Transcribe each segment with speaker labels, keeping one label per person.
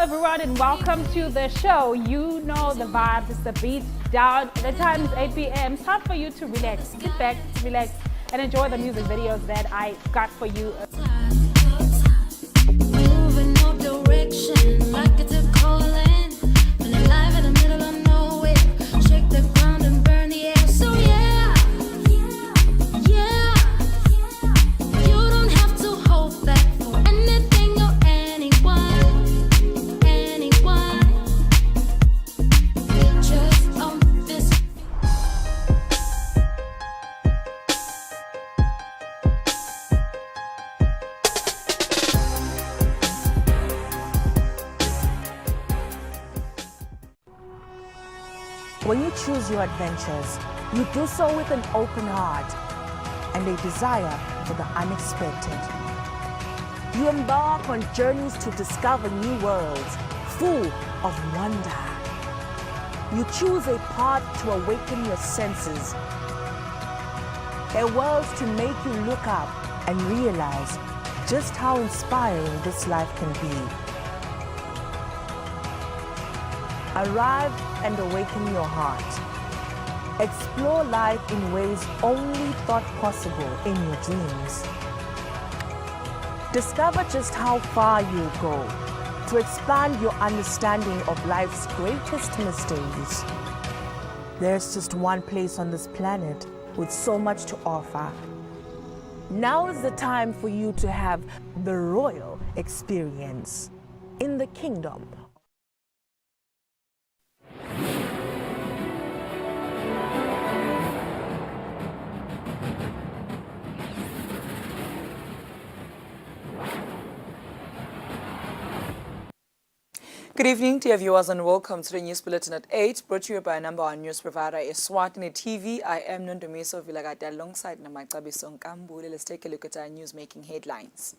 Speaker 1: everyone, and welcome to the show. You know the vibes, it's the beat down. The time is 8 p.m. It's time for you to relax, sit back, relax, and enjoy the music videos that I got for you.
Speaker 2: Moving no direction, like it's a calling. Been alive in the middle of nowhere. Shake the ground and burn the air. So yeah, you don't have to hold back for anything or anyone. Just own this.
Speaker 3: When you choose your adventures, you do so with an open heart and a desire for the unexpected. You embark on journeys to discover new worlds full of wonder. You choose a path to awaken your senses, a world to make you look up and realize just how inspiring this life can be. Arrive and awaken your heart. Explore life in ways only thought possible in your dreams. Discover just how far you'll go to expand your understanding of life's greatest mysteries. There's just one place on this planet with so much to offer. Now is the time for you to have the royal experience in the kingdom.
Speaker 4: Good evening, dear viewers, and welcome to the News Bulletin at 8, brought to you by number one news provider, Eswatini TV. I am Nondomiso Vilagati alongside Namakabiso Nkambule. Let's take a look at our news-making headlines.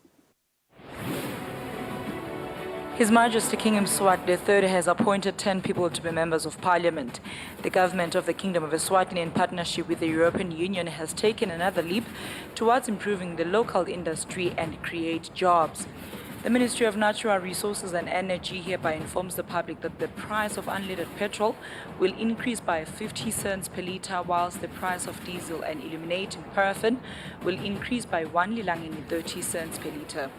Speaker 4: His Majesty King Mswati III has appointed 10 people to be members of Parliament. The government of the Kingdom of Eswatini, in partnership with the European Union, has taken another leap towards improving the local industry and create jobs. The Ministry of Natural Resources and Energy hereby informs the public that the price of unleaded petrol will increase by 50 cents per litre, whilst the price of diesel and illuminating paraffin will increase by 1 lilangeni 30 cents per litre.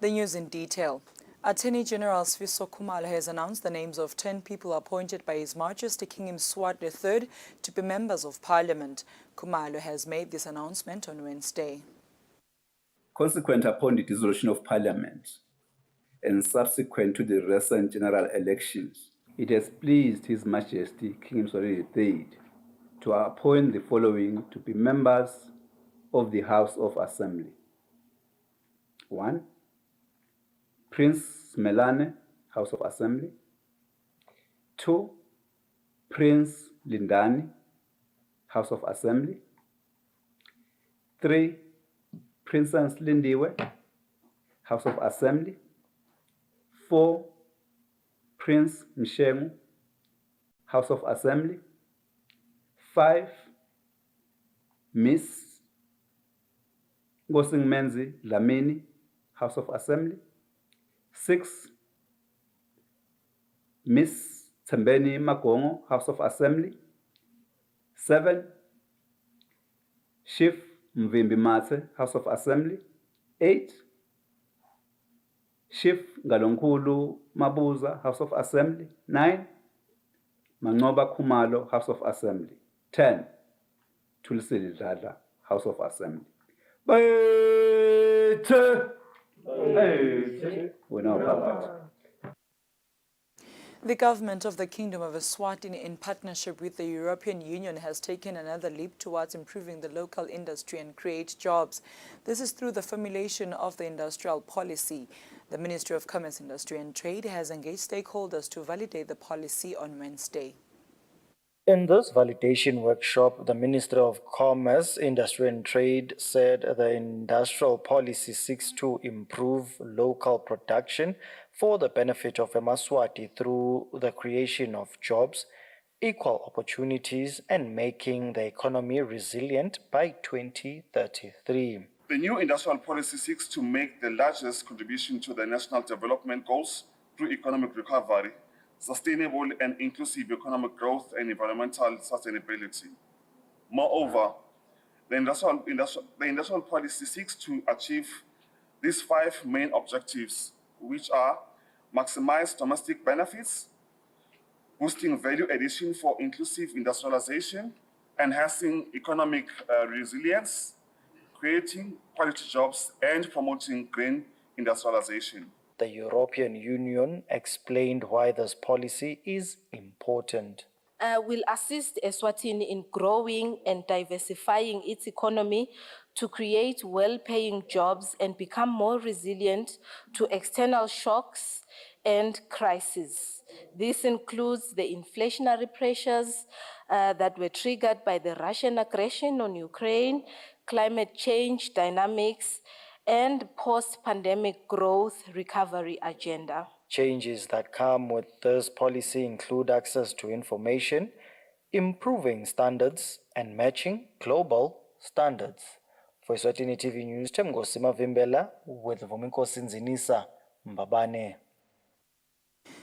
Speaker 4: The news in detail. Attorney General Sfiso Khumalo has announced the names of 10 people appointed by His Majesty King Mswati III to be members of Parliament. Khumalo has made this announcement on Wednesday.
Speaker 5: Consequent upon the dissolution of Parliament and subsequent to the recent general elections, it has pleased His Majesty King Mswati III to appoint the following to be members of the House of Assembly. 1. Prince Melane, House of Assembly. 2. Prince Lindani, House of Assembly. 3. Princess Lindiwe, House of Assembly. 4. Prince Mshengu, House of Assembly. 5. Miss Ngosingmenzi Lamini, House of Assembly. 6. Miss Tembeni Magongo, House of Assembly. 7. Chief Mvimbi Mathe, House of Assembly. 8. Chief Ngalonkulu Mabuza, House of Assembly. 9. Mangoba Khumalo, House of Assembly. 10. Tulisile Dladla, House of Assembly. We're now public.
Speaker 4: The government of the Kingdom of Eswatini, in partnership with the European Union, has taken another leap towards improving the local industry and create jobs. This is through the formulation of the industrial policy. The Ministry of Commerce, Industry and Trade has engaged stakeholders to validate the policy on Wednesday.
Speaker 6: In this validation workshop, the Minister of Commerce, Industry and Trade said the industrial policy seeks to improve local production for the benefit of Emaswati through the creation of jobs, equal opportunities, and making the economy resilient by 2033.
Speaker 7: The new industrial policy seeks to make the largest contribution to the national development goals through economic recovery, sustainable and inclusive economic growth, and environmental sustainability. Moreover, the industrial policy seeks to achieve these 5 main objectives, which are maximize domestic benefits, boosting value addition for inclusive industrialization, enhancing economic resilience, creating quality jobs, and promoting green industrialization.
Speaker 6: The European Union explained why this policy is important.
Speaker 8: Will assist Eswatini in growing and diversifying its economy to create well-paying jobs and become more resilient to external shocks and crises. This includes the inflationary pressures that were triggered by the Russian aggression on Ukraine, climate change dynamics, and post-pandemic growth recovery agenda.
Speaker 6: Changes that come with this policy include access to information, improving standards, and matching global standards. For Eswatini TV News, Temgosima Vimbela with Vumiko Sinzinisa Mbabane.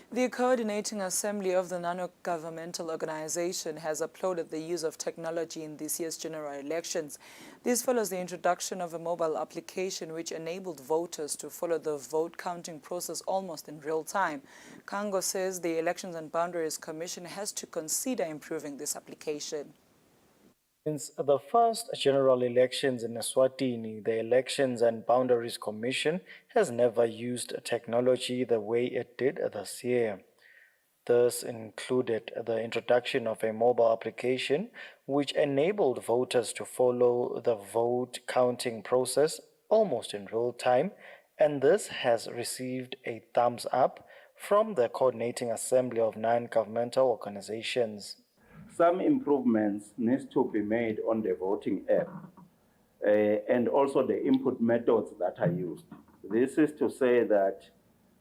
Speaker 4: The Coordinating Assembly of the non-governmental organization has applauded the use of technology in this year's general elections. This follows the introduction of a mobile application which enabled voters to follow the vote counting process almost in real time. Kango says the Elections and Boundaries Commission has to consider improving this application.
Speaker 6: Since the first general elections in Eswatini, the Elections and Boundaries Commission has never used technology the way it did this year. This included the introduction of a mobile application which enabled voters to follow the vote counting process almost in real time, and this has received a thumbs up from the Coordinating Assembly of Non-Governmental Organizations.
Speaker 5: Some improvements need to be made on the voting app and also the input methods that are used. This is to say that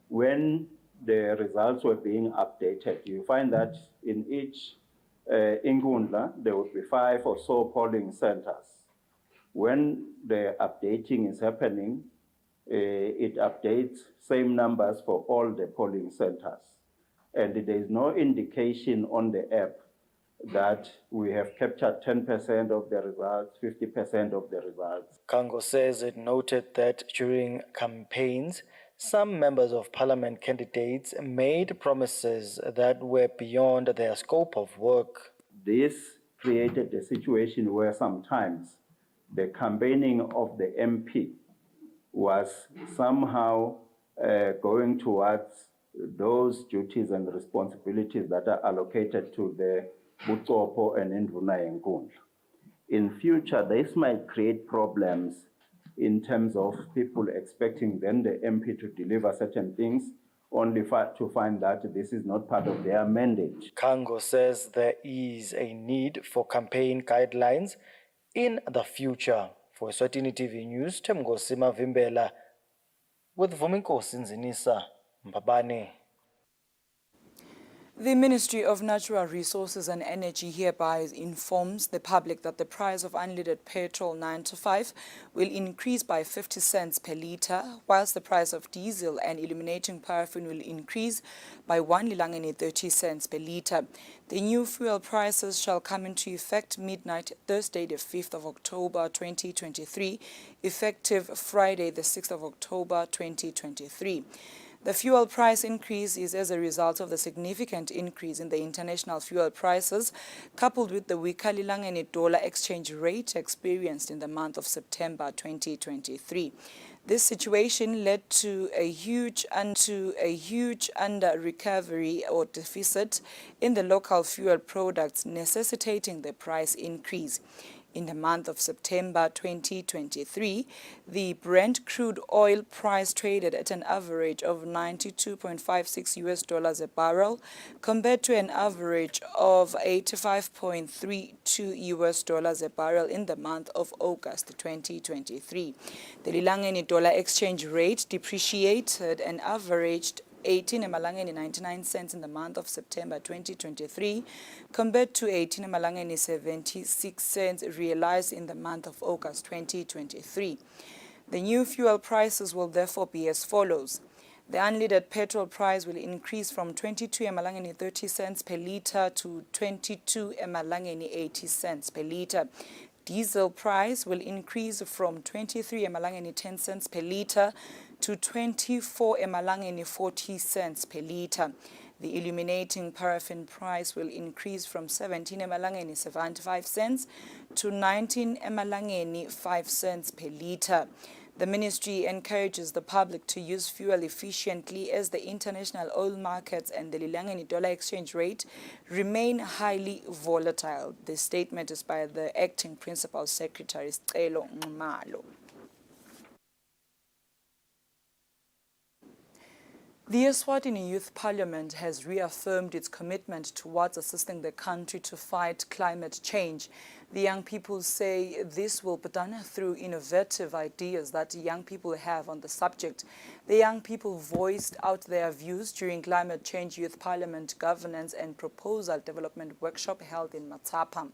Speaker 5: when the results were being updated, you find that in each Ingundla, there would be 5 or so polling centers. When the updating is happening, it updates same numbers for all the polling centers. And there is no indication on the app that we have captured 10% of the results, 50% of the results.
Speaker 6: Kango says it noted that during campaigns, some members of parliament candidates made promises that were beyond their scope of work.
Speaker 5: This created a situation where sometimes the campaigning of the MP was somehow going towards those duties and responsibilities that are allocated to the Butsopo and Induna Nkundla. In future, this might create problems in terms of people expecting then the MP to deliver certain things, only to find that this is not part of their mandate.
Speaker 6: Kango says there is a need for campaign guidelines in the future. For Eswatini TV News, Temgosima Vimbela with Vumiko Sinzinisa Mbabane.
Speaker 4: The Ministry of Natural Resources and Energy hereby informs the public that the price of unleaded petrol 95 will increase by 50 cents per litre, whilst the price of diesel and illuminating paraffin will increase by 1 lilangeni 30 cents per litre. The new fuel prices shall come into effect midnight Thursday, the 5th of October 2023, effective Friday, the 6th of October 2023. The fuel price increase is as a result of the significant increase in the international fuel prices, coupled with the weaker lilangeni dollar exchange rate experienced in the month of September 2023. This situation led to a huge under-recovery or deficit in the local fuel products, necessitating the price increase. In the month of September 2023, the Brent crude oil price traded at an average of $92.56 a barrel, compared to an average of $85.32 a barrel in the month of August 2023. The lilangeni dollar exchange rate depreciated and averaged 18.99 in the month of September 2023, compared to 18.76 realized in the month of August 2023. The new fuel prices will therefore be as follows. The unleaded petrol price will increase from 22.30 per litre to 22.80 per litre. Diesel price will increase from 23.10 per litre to 24.40 per litre. The illuminating paraffin price will increase from 17.75 to 19.05 per litre. The ministry encourages the public to use fuel efficiently as the international oil markets and the Lilangeni dollar exchange rate remain highly volatile. This statement is by the Acting Principal Secretary, Celo Ngumalo. The Eswatini Youth Parliament has reaffirmed its commitment towards assisting the country to fight climate change. The young people say this will be done through innovative ideas that young people have on the subject. The young people voiced out their views during Climate Change Youth Parliament Governance and Proposal Development Workshop held in Matapa.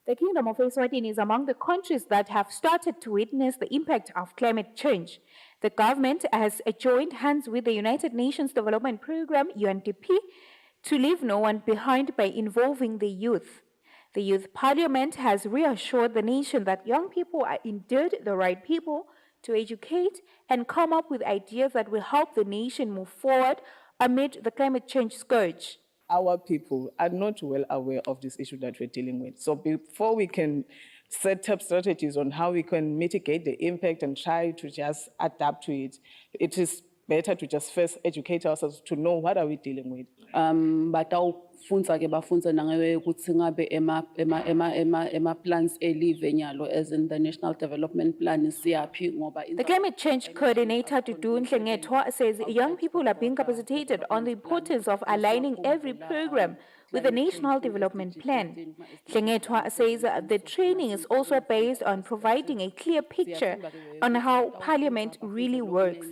Speaker 1: The Kingdom of Eswatini is among the countries that have started to witness the impact of climate change. The government has joined hands with the United Nations Development Programme, UNDP, to leave no one behind by involving the youth. The Youth Parliament has reassured the nation that young people are indeed the right people to educate and come up with ideas that will help the nation move forward amid the climate change scourge.
Speaker 9: Our people are not well aware of this issue that we're dealing with. So before we can set up strategies on how we can mitigate the impact and try to just adapt to it, it is better to just first educate ourselves to know what are we dealing with.
Speaker 10: Batawufunza ke bafunze nangewe ukuthi ngabe ema plans elive nyalo as in the National Development Plan siyaphi ngoba
Speaker 1: The Climate Change Coordinator Dudu Nhlengetwa says young people are being capacitated on the importance of aligning every program with the National Development Plan. Nhlengetwa says the training is also based on providing a clear picture on how Parliament really works.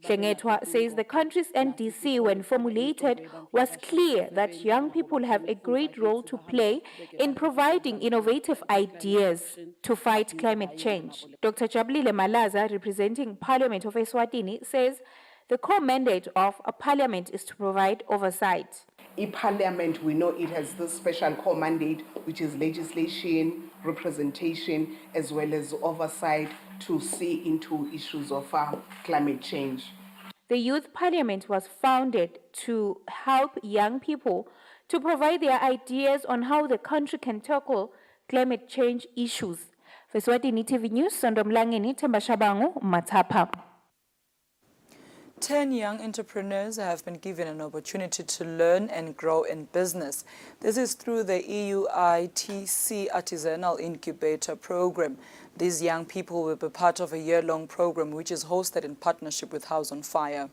Speaker 1: Nhlengetwa says the country's NDC, when formulated, was clear that young people have a great role to play in providing innovative ideas to fight climate change. Dr. Jabulile Malaza, representing Parliament of Eswatini, says the core mandate of a parliament is to provide oversight.
Speaker 11: Parliament, we know it has this special core mandate, which is legislation, representation, as well as oversight to see into issues of climate change.
Speaker 1: The Youth Parliament was founded to help young people to provide their ideas on how the country can tackle climate change issues. For Eswatini TV News, Sondomlangeni Tembashabangu, Matapa.
Speaker 4: 10 young entrepreneurs have been given an opportunity to learn and grow in business. This is through the EUITC Artisanal Incubator Program. These young people will be part of a year-long program which is hosted in partnership with House on Fire.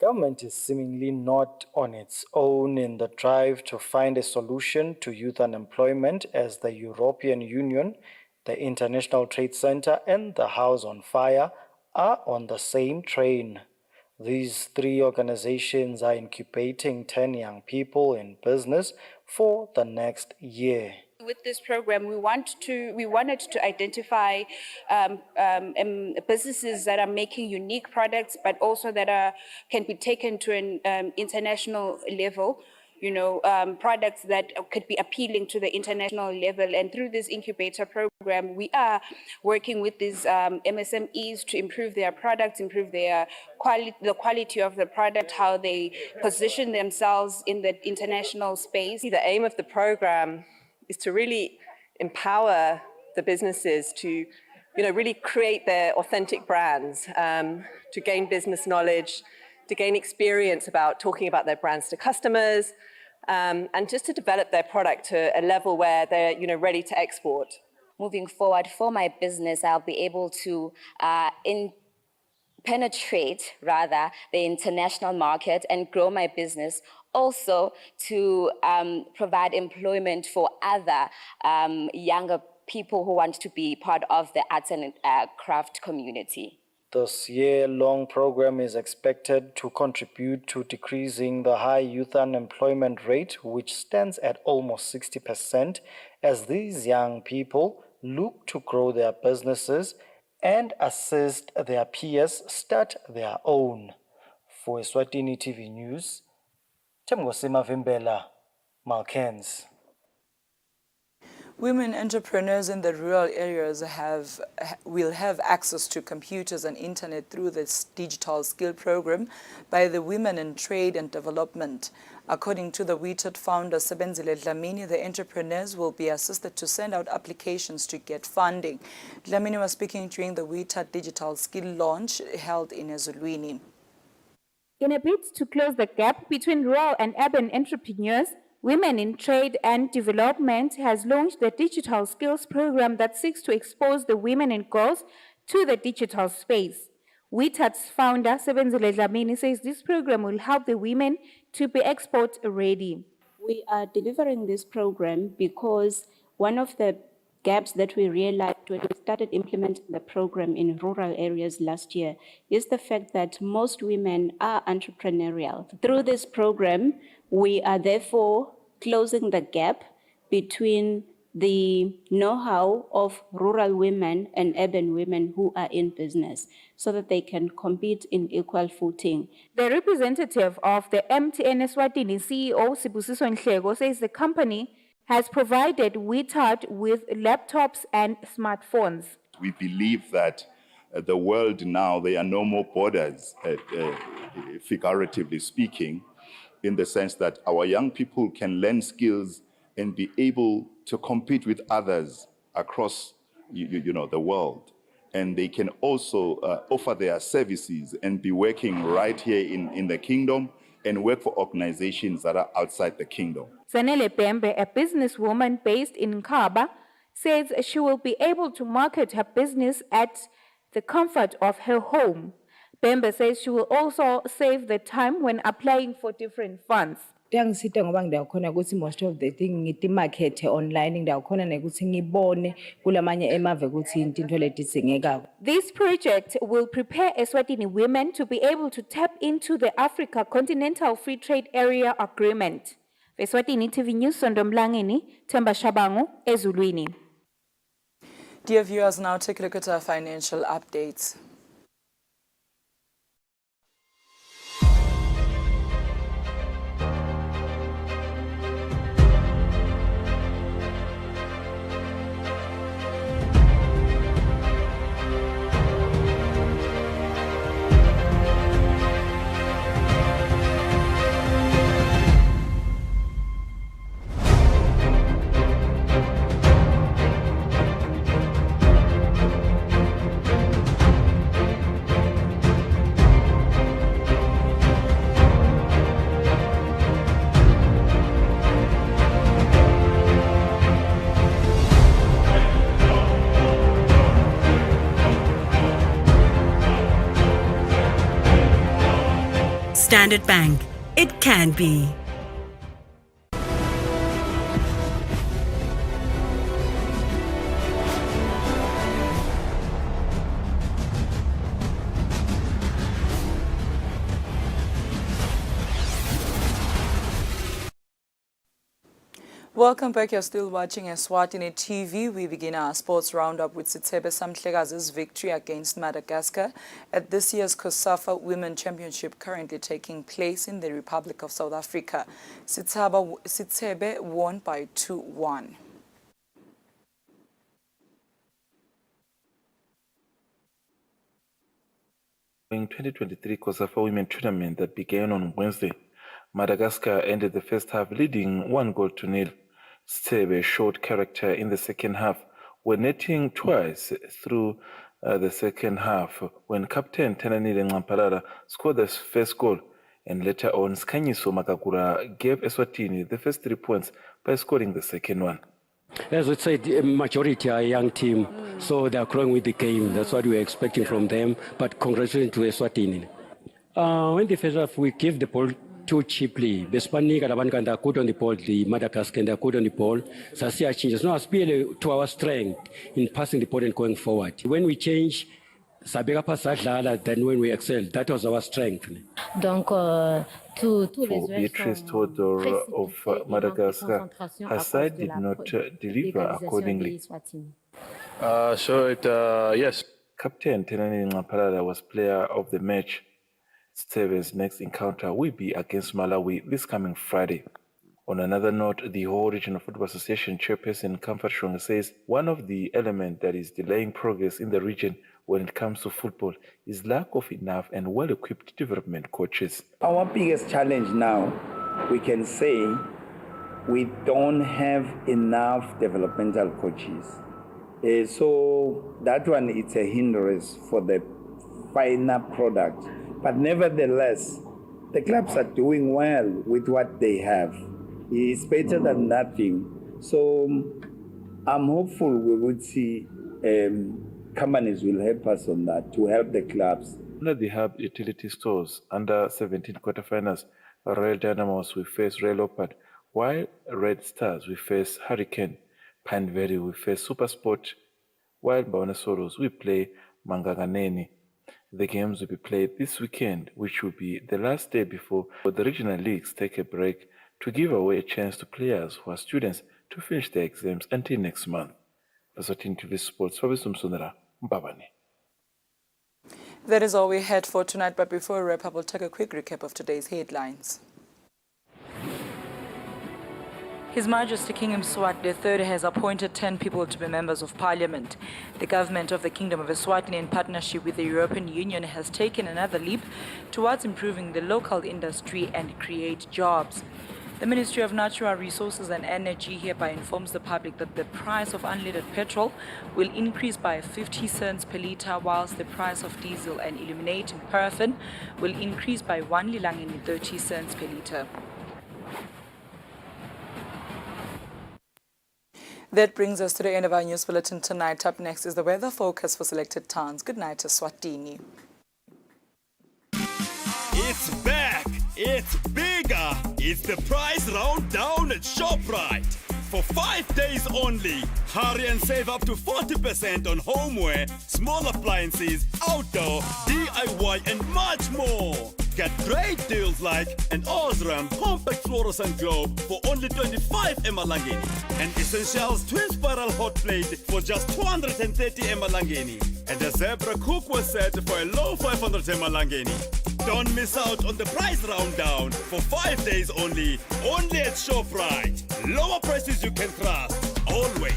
Speaker 6: Government is seemingly not on its own in the drive to find a solution to youth unemployment, as the European Union, the International Trade Center, and the House on Fire are on the same train. These three organizations are incubating 10 young people in business for the next year.
Speaker 12: With this program, we wanted to identify businesses that are making unique products, but also that can be taken to an international level. Products that could be appealing to the international level. And through this incubator program, we are working with these MSMEs to improve their products, improve the quality of the product, how they position themselves in the international space.
Speaker 13: The aim of the program is to really empower the businesses to, really create their authentic brands, to gain business knowledge, to gain experience about talking about their brands to customers, and just to develop their product to a level where they're, ready to export.
Speaker 14: Moving forward for my business, I'll be able to penetrate the international market and grow my business. Also to provide employment for other younger people who want to be part of the arts and craft community.
Speaker 6: This year-long program is expected to contribute to decreasing the high youth unemployment rate, which stands at almost 60%, as these young people look to grow their businesses and assist their peers start their own. For Eswatini TV News, Temgosima Vimbela, Malkens.
Speaker 4: Women entrepreneurs in the rural areas will have access to computers and internet through this digital skill program by the Women in Trade and Development. According to the WeTat founder Sebenzile Dlamini, the entrepreneurs will be assisted to send out applications to get funding. Dlamini was speaking during the WeTat digital skill launch held in Eswatini.
Speaker 1: In a bid to close the gap between rural and urban entrepreneurs, Women in Trade and Development has launched the digital skills program that seeks to expose the women and girls to the digital space. WeTat's founder, Sebenzile Dlamini, says this program will help the women to be export ready.
Speaker 15: We are delivering this program because one of the gaps that we realized when we started implementing the program in rural areas last year is the fact that most women are entrepreneurial. Through this program, we are therefore closing the gap between the know-how of rural women and urban women who are in business so that they can compete in equal footing.
Speaker 1: The representative of the MTN Eswatini CEO, Sibusiso Nhleko, says the company has provided WeTat with laptops and smartphones.
Speaker 16: We believe that the world now, there are no more borders, figuratively speaking, in the sense that our young people can learn skills and be able to compete with others across the world. And they can also offer their services and be working right here in the kingdom and work for organizations that are outside the kingdom.
Speaker 1: Zanele Pembe, a businesswoman based in Kaba, says she will be able to market her business at the comfort of her home. Pembe says she will also save the time when applying for different funds.
Speaker 17: Kuyangisita ngoba ngiyakhona ukuthi most of the thing ngithi market online ngiyakhona nekuthi ngibone kulamanye emave ukuthi into leti dzingekako.
Speaker 1: This project will prepare Eswatini women to be able to tap into the Africa Continental Free Trade Area Agreement. Eswatini TV News, Sondomlangeni, Themba Shabangu, Ezulwini.
Speaker 4: Dear viewers, now take a look at our financial updates.
Speaker 18: Standard Bank. It can be.
Speaker 4: Welcome back. You're still watching Eswatini TV. We begin our sports roundup with Sithebe Samhlegazi's victory against Madagascar at this year's COSAFA Women Championship currently taking place in the Republic of South Africa. Sithebe won by 2-1.
Speaker 19: In 2023 COSAFA Women Tournament that began on Wednesday, Madagascar ended the first half leading 1-0. Sithebe showed character in the second half, when netting twice through the second half when captain Tenanile Nxamparara scored the first goal, and later on Skanyiso Makakura gave Eswatini the first 3 points by scoring the second one.
Speaker 20: As we said, majority are a young team, so they are growing with the game. That's what we were expecting from them, but congratulations to Eswatini. In the first half, we gave the ball too cheaply. The Spanish and they are good on the ball, the Madagascar, they are good on the ball. So I see changes. No, it's really to our strength in passing the ball and going forward. When we change, sabeka pha sadlala, then when we excelled, that was our strength.
Speaker 21: Donc, tous les
Speaker 19: For Beatrice Theodore of Madagascar, her side did not deliver accordingly.
Speaker 22: Yes.
Speaker 19: Captain Tenani Ngapalala was player of the match. Steve's next encounter will be against Malawi this coming Friday. On another note, the Whole Regional Football Association chairperson Comfort Shonga says one of the elements that is delaying progress in the region when it comes to football is lack of enough and well-equipped development coaches.
Speaker 23: Our biggest challenge now, we can say, we don't have enough developmental coaches. So that one, it's a hindrance for the final product. But nevertheless, the clubs are doing well with what they have. It's better than nothing. So I'm hopeful we would see companies will help us on that to help the clubs.
Speaker 19: Under the Hub Utility Stores, under 17 quarterfinals, Royal Dynamos will face Royal Leopard, while Red Stars will face Hurricane, Pine Valley will face Supersport, while Bawanesoros will play Mangaganeni. The games will be played this weekend, which will be the last day before the regional leagues take a break to give away a chance to players who are students to finish their exams until next month. Eswatini TV Sports, Fabiso Msonera, Mbabane.
Speaker 4: That is all we had for tonight, but before we wrap up, we'll take a quick recap of today's headlines. His Majesty King Mswati III has appointed 10 people to be members of Parliament. The government of the Kingdom of Eswatini, in partnership with the European Union, has taken another leap towards improving the local industry and create jobs. The Ministry of Natural Resources and Energy hereby informs the public that the price of unleaded petrol will increase by 50 cents per litre, whilst the price of diesel and illuminating paraffin will increase by 1 lilangeni 30 cents per litre. That brings us to the end of our news bulletin tonight. Up next is the weather forecast for selected towns. Good night, Eswatini.
Speaker 24: It's back! It's bigger! It's the price round-down at ShopRite. For 5 days only, hurry and save up to 40% on homeware, small appliances, outdoor, DIY and much more. Get great deals like an Osram compact fluorescent globe for only 25 emalangeni, and Essentials twin spiral hot plate for just 230 emalangeni, and a Zebra cookware set for a low 500 emalangeni. Don't miss out on the price round down for 5 days only at ShopRite. Lower prices you can trust, always.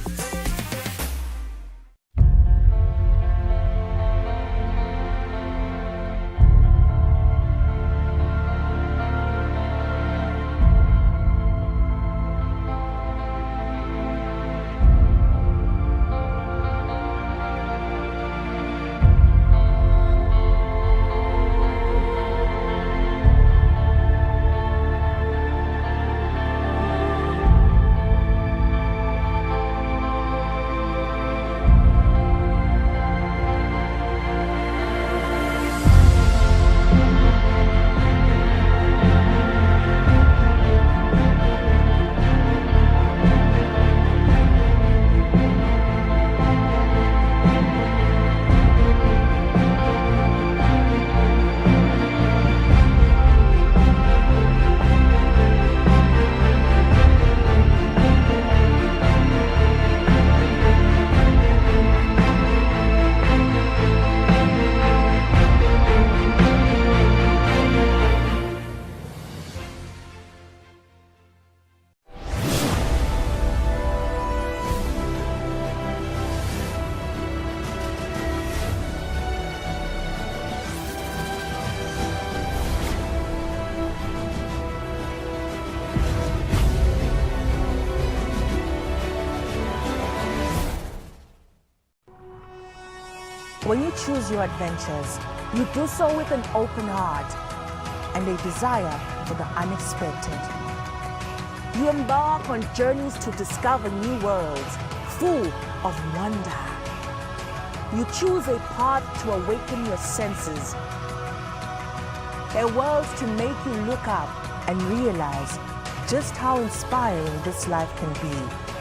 Speaker 3: When you choose your adventures, you do so with an open heart and a desire for the unexpected. You embark on journeys to discover new worlds full of wonder. You choose a path to awaken your senses, a world to make you look up and realize just how inspiring this life can be.